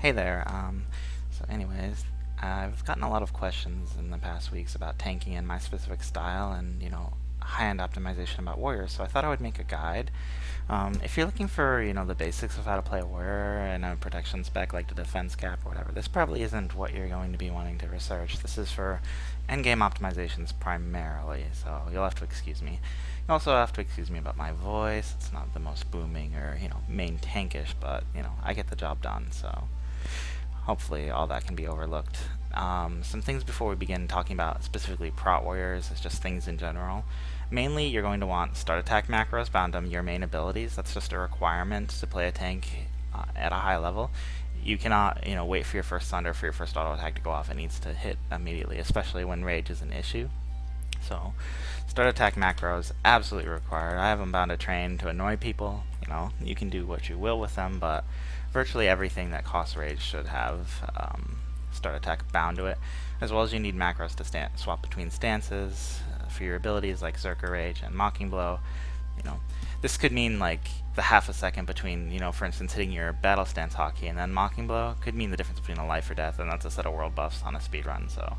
Hey there. So anyways, I've gotten a lot of questions in the past weeks about tanking and my specific style and, high-end optimization about warriors, so I thought I would make a guide. If you're looking for, the basics of how to play a warrior and a protection spec like the defense cap or whatever, this probably isn't what you're going to be wanting to research. This is for endgame optimizations primarily, so you'll have to excuse me. You also have to excuse me about my voice. It's not the most booming or, main tankish, but, I get the job done, so hopefully all that can be overlooked. Some things before we begin talking about specifically prot warriors, is just things in general. Mainly, you're going to want start attack macros bound on your main abilities. That's just a requirement to play a tank at a high level. You cannot, wait for your first thunder for your first auto attack to go off. It needs to hit immediately, especially when rage is an issue. So, start attack macros absolutely required. I have them bound to train to annoy people. You can do what you will with them, but virtually everything that costs rage should have start attack bound to it, as well as you need macros to swap between stances for your abilities like Zerker Rage and Mocking Blow. This could mean like the half a second between, for instance, hitting your battle stance hockey and then Mocking Blow could mean the difference between a life or death, and that's a set of world buffs on a speedrun. So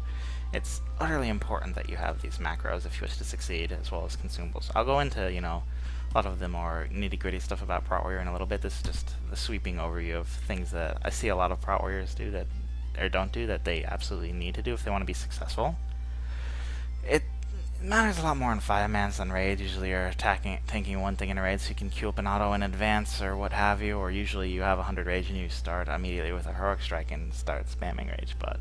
it's utterly important that you have these macros if you wish to succeed, as well as consumables. I'll go into, a lot of the more nitty-gritty stuff about Prot Warrior in a little bit. This is just the sweeping overview of things that I see a lot of Prot Warriors do that, or don't do, that they absolutely need to do if they want to be successful. It matters a lot more in 5-mans than raid. Usually you're tanking one thing in a raid so you can queue up an auto in advance or what have you, or usually you have 100 rage and you start immediately with a heroic strike and start spamming rage, but,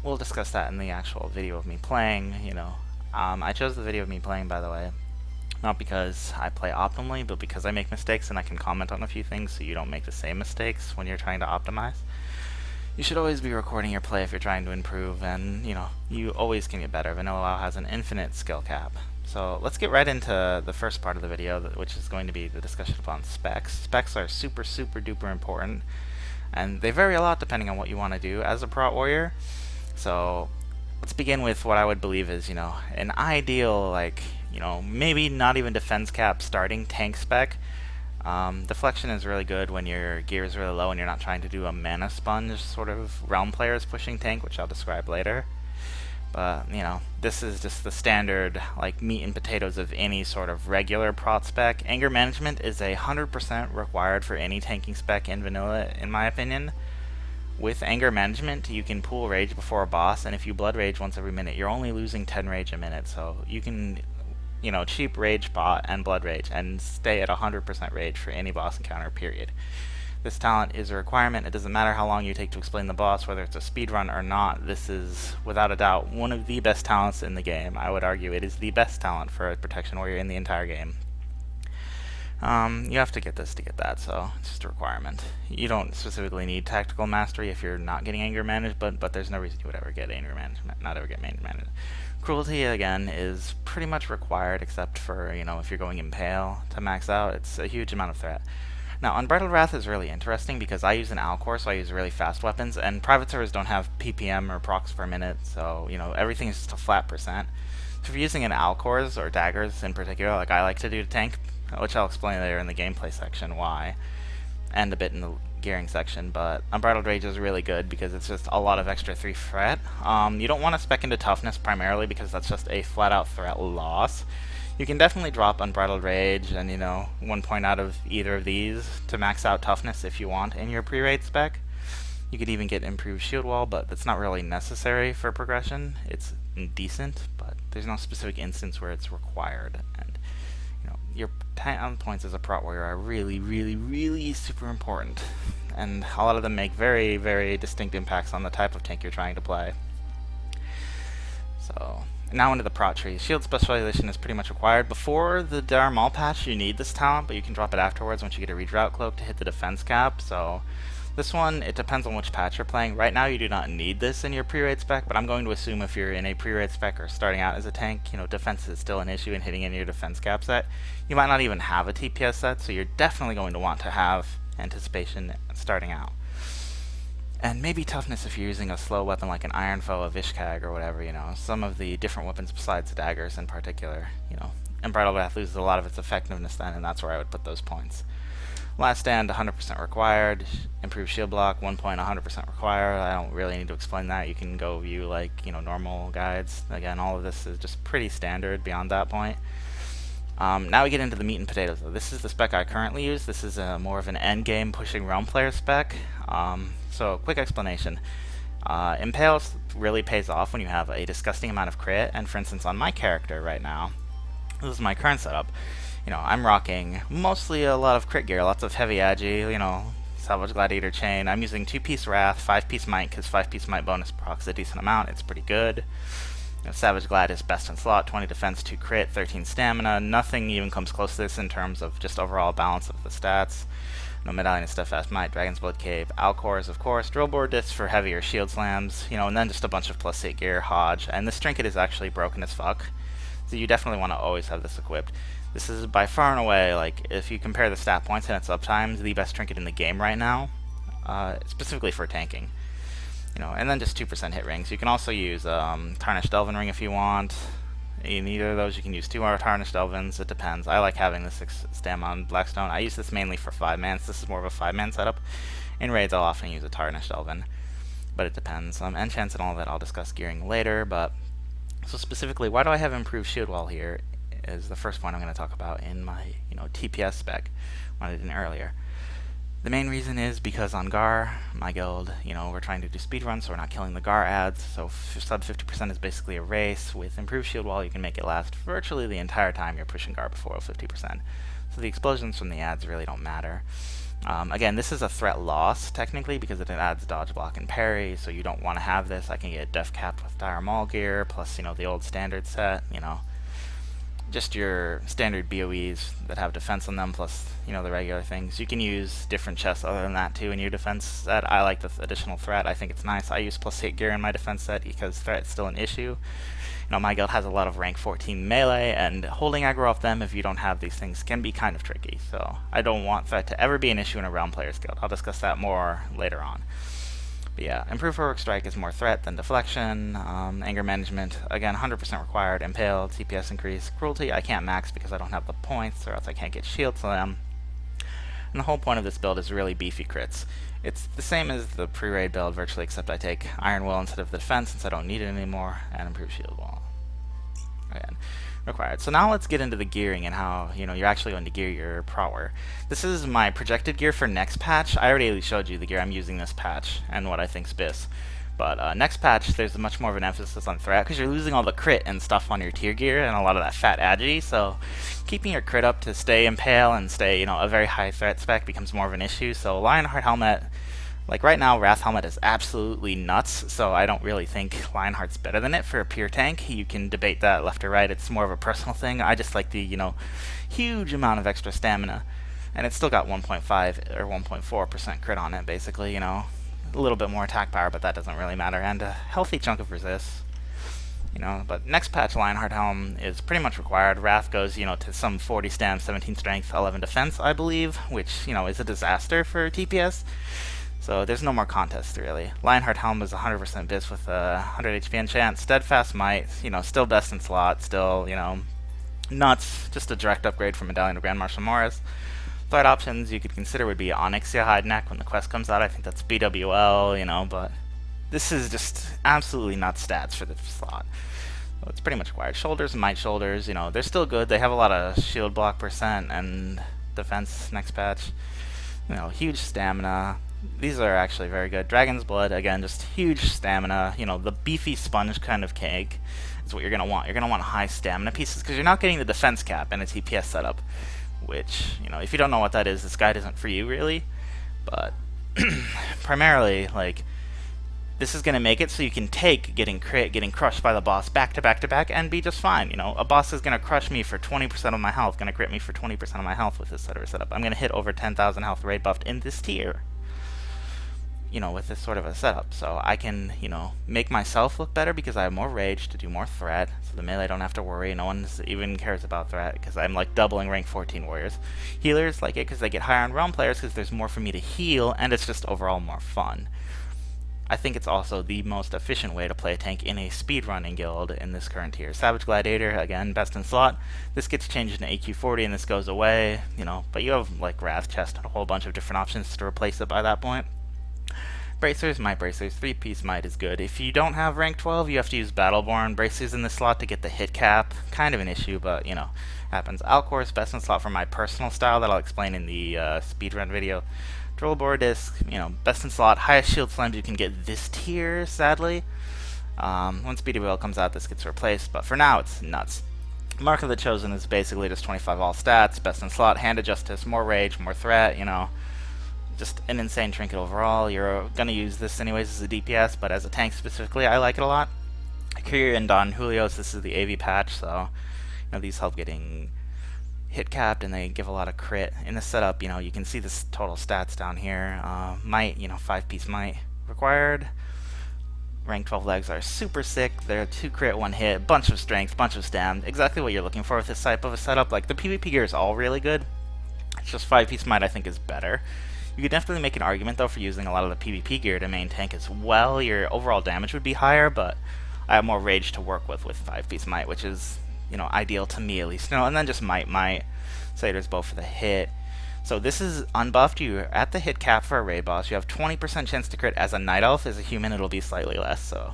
we'll discuss that in the actual video of me playing. I chose the video of me playing, by the way, not because I play optimally, but because I make mistakes and I can comment on a few things so you don't make the same mistakes when you're trying to optimize. You should always be recording your play if you're trying to improve, and, you always can get better. Vanilla WoW has an infinite skill cap. So let's get right into the first part of the video, which is going to be the discussion upon specs. Specs are super, super duper important, and they vary a lot depending on what you want to do as a Prot Warrior. So let's begin with what I would believe is, an ideal, maybe not even defense cap starting tank spec. Deflection is really good when your gear is really low and you're not trying to do a mana sponge sort of realm players pushing tank, which I'll describe later. But, this is just the standard, meat and potatoes of any sort of regular prot spec. Anger management is 100% required for any tanking spec in vanilla, in my opinion. With anger management, you can pool rage before a boss, and if you blood rage once every minute, you're only losing 10 rage a minute, so you can, cheap rage bot and blood rage, and stay at 100% rage for any boss encounter, period. This talent is a requirement. It doesn't matter how long you take to explain the boss, whether it's a speedrun or not. This is, without a doubt, one of the best talents in the game. I would argue it is the best talent for a protection warrior in the entire game. You have to get this to get that, so it's just a requirement. You don't specifically need tactical mastery if you're not getting anger managed, but there's no reason you would ever get anger management, not ever get anger managed. Cruelty, again, is pretty much required, except for, if you're going Impale to max out. It's a huge amount of threat. Now, Unbridled Wrath is really interesting because I use an Alcor, so I use really fast weapons, and private servers don't have PPM or procs per minute, so, everything is just a flat percent. So if you're using an Alcors or daggers in particular, like I like to do to tank, which I'll explain later in the gameplay section why, and a bit in the gearing section, but Unbridled Rage is really good because it's just a lot of extra 3 threat. You don't want to spec into toughness primarily because that's just a flat-out threat loss. You can definitely drop Unbridled Rage and, 1 point out of either of these to max out toughness if you want in your pre-raid spec. You could even get improved shield wall, but that's not really necessary for progression. It's decent, but there's no specific instance where it's required. And your talent points as a prot warrior are really, really, really super important, and a lot of them make very, very distinct impacts on the type of tank you're trying to play. So now into the prot tree. Shield specialization is pretty much required. Before the Darmal patch, you need this talent, but you can drop it afterwards once you get a Redrought Cloak to hit the defense cap. So this one, it depends on which patch you're playing. Right now, you do not need this in your pre-raid spec, but I'm going to assume if you're in a pre-raid spec or starting out as a tank, defense is still an issue in hitting in your defense cap set. You might not even have a TPS set, so you're definitely going to want to have anticipation starting out. And maybe toughness if you're using a slow weapon like an Iron Foe, a Vishkag, or whatever, some of the different weapons besides daggers in particular, Unbridled Wrath loses a lot of its effectiveness then, and that's where I would put those points. Last stand 100% required. Improved shield block 1 point 100% required. I don't really need to explain that. You can go view like normal guides. Again, all of this is just pretty standard beyond that point. Now we get into the meat and potatoes. This is the spec I currently use. This is more of an end game pushing realm player spec. So quick explanation. Impale really pays off when you have a disgusting amount of crit, and for instance on my character right now, this is my current setup. I'm rocking mostly a lot of crit gear, lots of heavy agi, Salvage Gladiator Chain. I'm using 2-piece Wrath, 5-piece Might, because 5-piece Might bonus procs a decent amount. It's pretty good. Savage Glad is best in slot, 20 defense, 2 crit, 13 stamina. Nothing even comes close to this in terms of just overall balance of the stats. Medallion of Steadfast Might, Dragon's Blood Cave, Alcors, of course, Drillboard Discs for heavier shield slams, and then just a bunch of +8 gear, Hodge. And this trinket is actually broken as fuck, so you definitely want to always have this equipped. This is by far and away, if you compare the stat points and its uptimes, the best trinket in the game right now, specifically for tanking. And then just 2% hit rings. You can also use Tarnished Elven Ring if you want. In either of those, you can use 2 Tarnished Elvens. It depends. I like having the 6 stam on Blackstone. I use this mainly for 5-mans. This is more of a 5-man setup. In raids, I'll often use a Tarnished Elven, but it depends. Enchants and all that I'll discuss gearing later, but so specifically, why do I have improved shield wall here is the first point I'm going to talk about in my TPS spec, what I did earlier. The main reason is because on Gar, my guild, we're trying to do speedruns, so we're not killing the Gar ads, so sub 50% is basically a race. With improved shield wall, you can make it last virtually the entire time you're pushing Gar before 50%. So the explosions from the ads really don't matter. Again, this is a threat loss, technically, because it adds dodge, block, and parry, so you don't want to have this. I can get def capped with Dire Maul gear, plus, the old standard set, just your standard BOEs that have defense on them, plus the regular things. You can use different chests other than that too in your defense set. I like the additional threat. I think it's nice. I use +8 gear in my defense set because threat's still an issue. My guild has a lot of rank 14 melee, and holding aggro off them if you don't have these things can be kind of tricky. So I don't want threat to ever be an issue in a realm player's guild. I'll discuss that more later on. But yeah, improved heroic strike is more threat than deflection. Anger management, again, 100% required. Impale, TPS increase. Cruelty, I can't max because I don't have the points, or else I can't get shield slam. And the whole point of this build is really beefy crits. It's the same as the pre-raid build virtually, except I take Iron Will instead of the defense since I don't need it anymore, and improved shield wall. Again, required. So now let's get into the gearing and how you're actually going to gear your Prower. This is my projected gear for next patch. I already showed you the gear I'm using this patch and what I think's bis. But next patch, there's much more of an emphasis on threat because you're losing all the crit and stuff on your tier gear and a lot of that fat agi. So keeping your crit up to stay impale and stay a very high threat spec becomes more of an issue. So Lionheart helmet. Right now, Wrath Helmet is absolutely nuts, so I don't really think Lionheart's better than it for a pure tank. You can debate that left or right. It's more of a personal thing. I just like the, huge amount of extra stamina. And it's still got 1.5 or 1.4% crit on it, basically, a little bit more attack power, but that doesn't really matter. And a healthy chunk of resist. But next patch, Lionheart Helm is pretty much required. Wrath goes, to some 40 stam, 17 strength, 11 defense, I believe, which, is a disaster for TPS. So there's no more contest, really. Lionheart Helm is 100% bis with a 100 HP enchant. Steadfast Might, still best in slot, still, nuts. Just a direct upgrade from Medallion of Grand Marshal Morris. Threat options you could consider would be Onyxia Hide Neck when the quest comes out. I think that's BWL, but this is just absolutely nuts stats for the slot. So it's pretty much required. Shoulders and Might Shoulders, they're still good. They have a lot of shield block percent and defense next patch. Huge stamina. These are actually very good. Dragon's Blood, again, just huge stamina. The beefy sponge kind of cake is what you're going to want. You're going to want high stamina pieces because you're not getting the defense cap in a TPS setup, which, if you don't know what that is, this guide isn't for you, really. But primarily, this is going to make it so you can take getting crushed by the boss back to back to back and be just fine. A boss is going to crush me for 20% of my health, going to crit me for 20% of my health with this sort of setup. I'm going to hit over 10,000 health raid buffed in this tier. With this sort of a setup. So I can, make myself look better because I have more rage to do more threat, so the melee don't have to worry. No one even cares about threat because I'm doubling rank 14 warriors. Healers like it because they get higher on realm players because there's more for me to heal, and it's just overall more fun. I think it's also the most efficient way to play a tank in a speedrunning guild in this current tier. Savage Gladiator, again, best in slot. This gets changed into AQ40 and this goes away, but you have like Wrath Chest and a whole bunch of different options to replace it by that point. Bracers, Might Bracers, 3-piece Might is good. If you don't have rank 12, you have to use Battleborn Bracers in this slot to get the hit cap. Kind of an issue, but, happens. Alcor's best in slot for my personal style that I'll explain in the speedrun video. Drillbore Disc, best in slot. Highest shield slams you can get this tier, sadly. When Speedy Wheel comes out, this gets replaced, but for now, it's nuts. Mark of the Chosen is basically just 25 all stats, best in slot, Hand of Justice, more rage, more threat, just an insane trinket overall. You're gonna use this anyways as a DPS, but as a tank specifically, I like it a lot. Kyrie and Don Julio's, this is the AV patch, so these help getting hit capped and they give a lot of crit. In this setup, you can see this total stats down here. Might, 5-piece Might required. Rank 12 legs are super sick. They're 2 crit, 1 hit, bunch of strength, bunch of stam. Exactly what you're looking for with this type of a setup. Like, the PvP gear is all really good. It's just 5-piece Might I think is better. You could definitely make an argument, though, for using a lot of the PvP gear to main tank as well. Your overall damage would be higher, but I have more rage to work with 5-piece Might, which is, ideal to me at least. And then just Might. Satyrs bow for the hit. So this is unbuffed. You're at the hit cap for a raid boss. You have 20% chance to crit as a Night Elf. As a human, it'll be slightly less, so,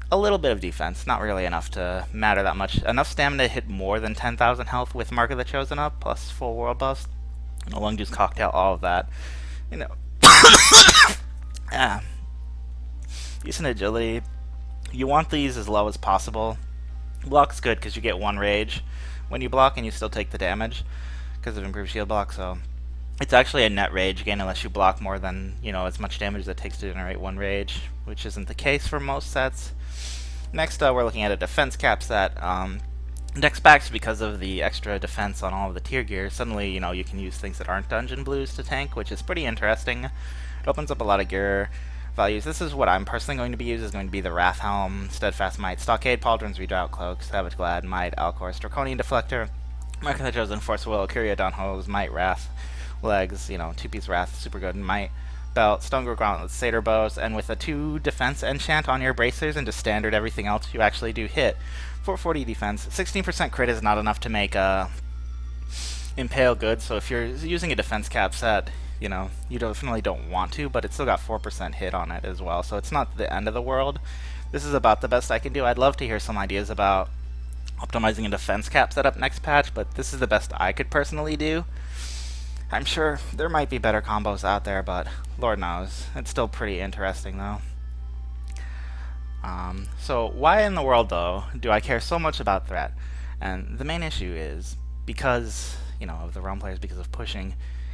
a little bit of defense. Not really enough to matter that much. Enough stamina to hit more than 10,000 health with Mark of the Chosen up, plus full world buffs. Lung Juice Cocktail, all of that. Decent agility. You want these as low as possible. Block's good because you get 1 rage when you block and you still take the damage because of improved shield block, so it's actually a net rage gain unless you block more than, as much damage as it takes to generate 1 rage, which isn't the case for most sets. Next, we're looking at a defense cap set. Dex packs, because of the extra defense on all of the tier gear, suddenly, you can use things that aren't dungeon blues to tank, which is pretty interesting. It opens up a lot of gear values. This is what I'm personally going to be using, is going to be the Wrath Helm, Steadfast Might, Stockade, Pauldron's Redoubt Cloak, Savage Glad, Might, Alcor's Draconian Deflector, Mark of the Chosen, Force Will, Curia Downhose, Might, Wrath, Legs, 2-piece Wrath, super good, Might, Belt, Stonegrove Gauntlet, Satyr Bows, and with a 2 defense enchant on your bracers and just standard everything else, you actually do hit. 440 defense, 16% crit is not enough to make Impale good, so if you're using a defense cap set, you definitely don't want to, but it's still got 4% hit on it as well, so it's not the end of the world. This is about the best I can do. I'd love to hear some ideas about optimizing a defense cap setup next patch, but this is the best I could personally do. I'm sure there might be better combos out there, but Lord knows. It's still pretty interesting, though. So why in the world, though, do I care so much about threat? And the main issue is because, of the realm players, because of pushing,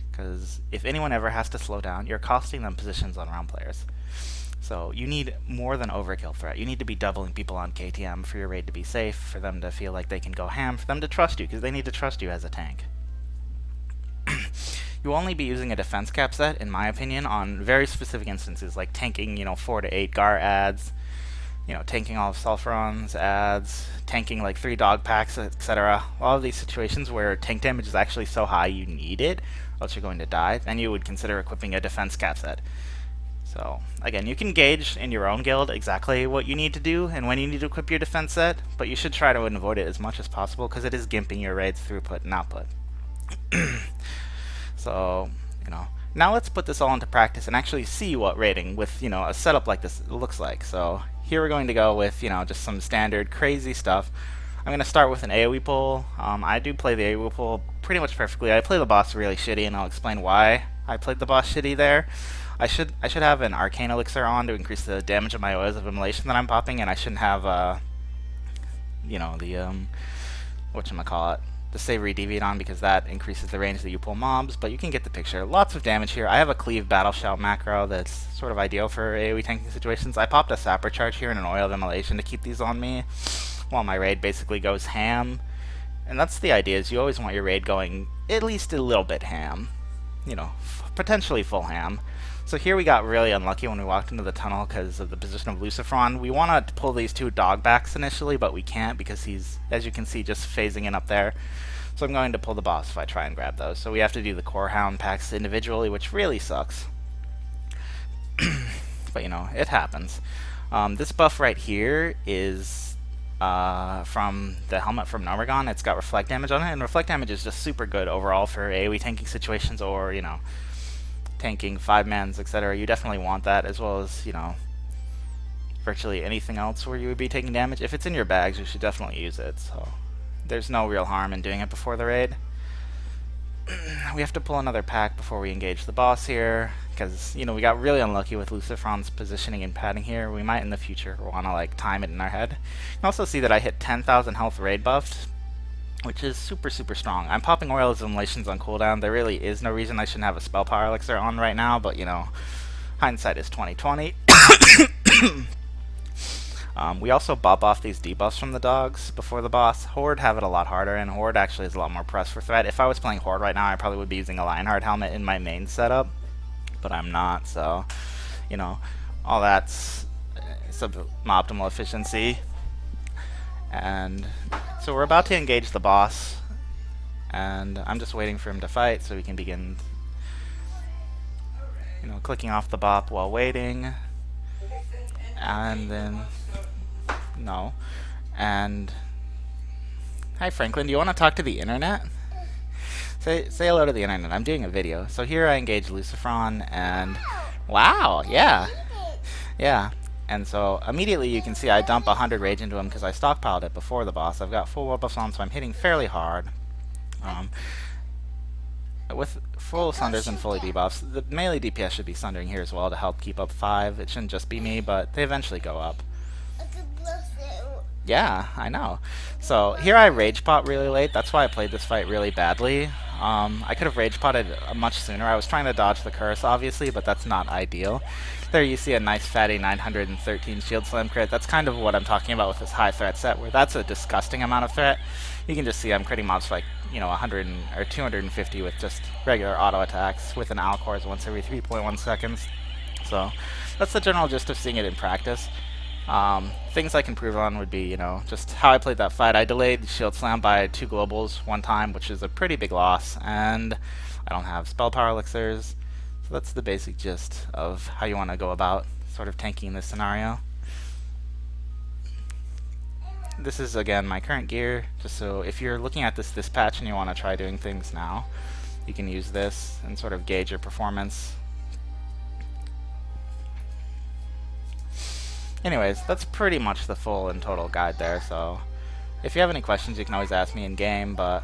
because if anyone ever has to slow down, you're costing them positions on realm players. So you need more than overkill threat. You need to be doubling people on KTM for your raid to be safe, for them to feel like they can go ham, for them to trust you, because they need to trust you as a tank. You will only be using a defense cap set, in my opinion, on very specific instances, like tanking, 4 to 8 Gar ads, tanking all of Sulfuron's ads, tanking like 3 dog packs, etc. All of these situations where tank damage is actually so high you need it, or else you're going to die, then you would consider equipping a defense cap set. So, again, you can gauge in your own guild exactly what you need to do and when you need to equip your defense set, but you should try to avoid it as much as possible because it is gimping your raid's throughput and output. So, now let's put this all into practice and actually see what raiding with, a setup like this looks like. So, here we're going to go with, just some standard crazy stuff. I'm going to start with an AoE pull. I do play the AoE pull pretty much perfectly. I play the boss really shitty, and I'll explain why I played the boss shitty there. I should have an Arcane Elixir on to increase the damage of my Oils of Immolation that I'm popping, and I shouldn't have, whatchamacallit, the Savory Deviant on, because that increases the range that you pull mobs, but you can get the picture. Lots of damage here. I have a Cleave Battle Shout macro that's sort of ideal for AoE tanking situations. I popped a Sapper Charge here and an Oil of Immolation to keep these on me, while my raid basically goes ham. And that's the idea, is you always want your raid going at least a little bit ham. Potentially full ham. So here we got really unlucky when we walked into the tunnel because of the position of Lucifron. We want to pull these 2 dog backs initially, but we can't because he's, as you can see, just phasing in up there. So I'm going to pull the boss if I try and grab those. So we have to do the Core Hound packs individually, which really sucks. but you know, it happens. This buff right here is from the helmet from Nomergon. It's got reflect damage on it, and reflect damage is just super good overall for AoE tanking situations, or, you know, tanking 5-mans, etc. You definitely want that, as well as, you know, virtually anything else where you would be taking damage. If it's in your bags, you should definitely use it, so there's no real harm in doing it before the raid. We have to pull another pack before we engage the boss here, because, you know, we got really unlucky with Lucifron's positioning and padding here. We might in the future want to, like, time it in our head. You can also see that I hit 10,000 health raid buffed, which is super, super strong. I'm popping Oil Assimilations on cooldown. There really is no reason I shouldn't have a Spell Power Elixir on right now, but, you know, hindsight is 20/20. We also bop off these debuffs from the dogs before the boss. Horde have it a lot harder, and Horde actually is a lot more pressed for threat. If I was playing Horde right now, I probably would be using a Lionheart helmet in my main setup, but I'm not, so, you know, all that's suboptimal efficiency. And so we're about to engage the boss, and I'm just waiting for him to fight so we can begin, you know, clicking off the bop while waiting. And then no. And hi Franklin, do you want to talk to the internet? Say hello to the internet. I'm doing a video. So here I engage Lucifron, and wow, yeah. And so immediately you can see I dump 100 rage into him because I stockpiled it before the boss. I've got full buffs on, so I'm hitting fairly hard. With full sunders and fully debuffs, the melee DPS should be sundering here as well to help keep up 5. It shouldn't just be me, but they eventually go up. Yeah, I know. So here I rage pot really late. That's why I played this fight really badly. I could have rage potted much sooner. I was trying to dodge the curse, obviously, but that's not ideal. There you see a nice fatty 913 shield slam crit. That's kind of what I'm talking about with this high threat set, where that's a disgusting amount of threat. You can just see I'm critting mobs for like, you know, 100 or 250 with just regular auto attacks with an Alcors once every 3.1 seconds. So that's the general gist of seeing it in practice. Things I can improve on would be, you know, just how I played that fight. I delayed shield slam by 2 globals one time, which is a pretty big loss, and I don't have spell power elixirs. So that's the basic gist of how you want to go about sort of tanking this scenario. This is, again, my current gear, just so if you're looking at this patch and you want to try doing things now, you can use this and sort of gauge your performance. Anyways, that's pretty much the full and total guide there, so if you have any questions you can always ask me in game, but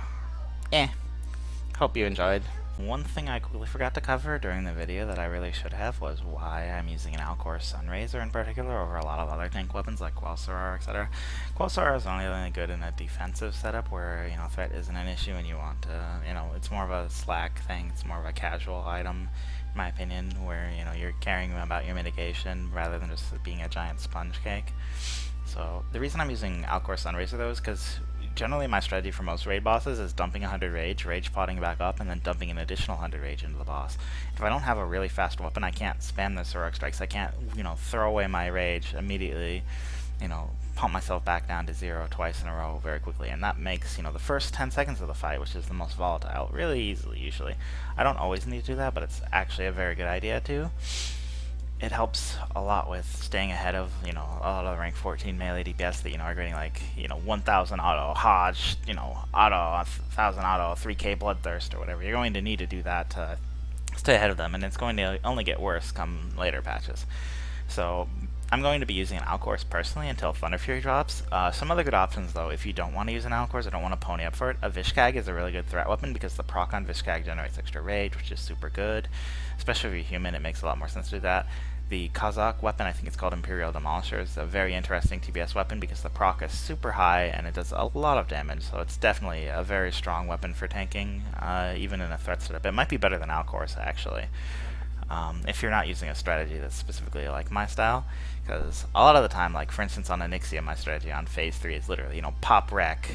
hope you enjoyed. One thing I quickly forgot to cover during the video that I really should have was why I'm using an Alcor Sunraiser in particular over a lot of other tank weapons like Quelsorar, etc. Quelsorar is only really good in a defensive setup where, you know, threat isn't an issue and you want to, you know, it's more of a slack thing, it's more of a casual item, in my opinion, where, you know, you're caring about your mitigation rather than just being a giant sponge cake. So the reason I'm using Alcor Sunraiser though is because generally my strategy for most raid bosses is dumping 100 rage potting back up, and then dumping an additional 100 rage into the boss. If I don't have a really fast weapon, I can't spam the Sorok strikes. I can't, you know, throw away my rage immediately, you know, pump myself back down to 0 twice in a row very quickly, and that makes, you know, the first 10 seconds of the fight, which is the most volatile, really easily usually. I don't always need to do that, but it's actually a very good idea to. It helps a lot with staying ahead of, you know, a lot of rank 14 melee DPS that, you know, are getting like, you know, 1000 auto, Hodge, you know, auto, 1000 auto, 3k Bloodthirst or whatever. You're going to need to do that to stay ahead of them, and it's going to only get worse come later patches. So I'm going to be using an Alcors personally until Thunder Fury drops. Some other good options though, if you don't want to use an Alcors or don't want to pony up for it, a Vishkag is a really good threat weapon because the proc on Vishkag generates extra rage, which is super good. Especially if you're human, it makes a lot more sense to do that. The Kazakh weapon, I think it's called Imperial Demolisher, is a very interesting TPS weapon because the proc is super high and it does a lot of damage, so it's definitely a very strong weapon for tanking, even in a threat setup. It might be better than Alcors, actually, if you're not using a strategy that's specifically like my style, because a lot of the time, like for instance on Elysium, my strategy on phase 3 is literally, you know, pop wreck,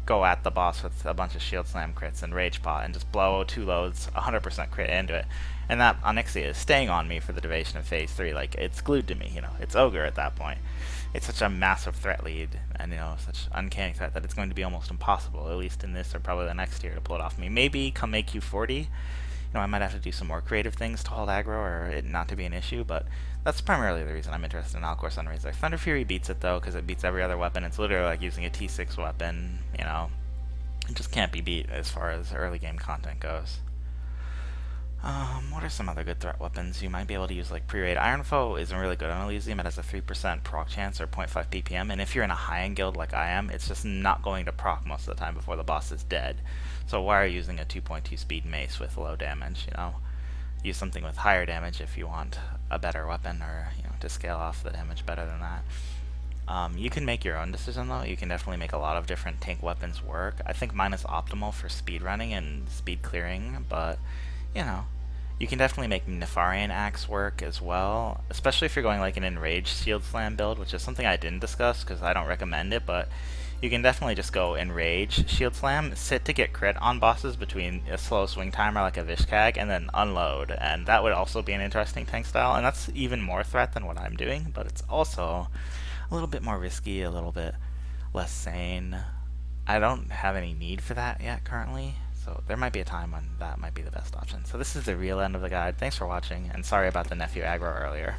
go at the boss with a bunch of shield slam crits and rage pot and just blow 2 loads, 100% crit into it. And that Onyxia is staying on me for the duration of phase 3, like it's glued to me, you know, it's Ogre at that point. It's such a massive threat lead, and you know, such uncanny threat that it's going to be almost impossible, at least in this or probably the next tier, to pull it off me. Maybe come AQ40, I might have to do some more creative things to hold aggro or it not to be an issue, but that's primarily the reason I'm interested in Alcor Sunraiser. Thunder Fury beats it though, because it beats every other weapon. It's literally like using a T6 weapon, It just can't be beat as far as early game content goes. What are some other good threat weapons you might be able to use? Like pre-raid Iron Foe isn't really good on Elysium. It has a 3% proc chance or 0.5 ppm, and if you're in a high-end guild like I am, it's just not going to proc most of the time before the boss is dead. So why are you using a 2.2 speed mace with low damage? Use something with higher damage if you want a better weapon, or to scale off the damage better than that. You can make your own decision though. You can definitely make a lot of different tank weapons work. I think mine is optimal for speed running and speed clearing, but you can definitely make Nefarian Axe work as well, especially if you're going like an Enraged Shield Slam build, which is something I didn't discuss because I don't recommend it, but you can definitely just go Enrage Shield Slam, sit to get crit on bosses between a slow swing timer like a Vishkag, and then unload, and that would also be an interesting tank style, and that's even more threat than what I'm doing, but it's also a little bit more risky, a little bit less sane. I don't have any need for that yet currently, so there might be a time when that might be the best option. So this is the real end of the guide. Thanks for watching, and sorry about the nephew aggro earlier.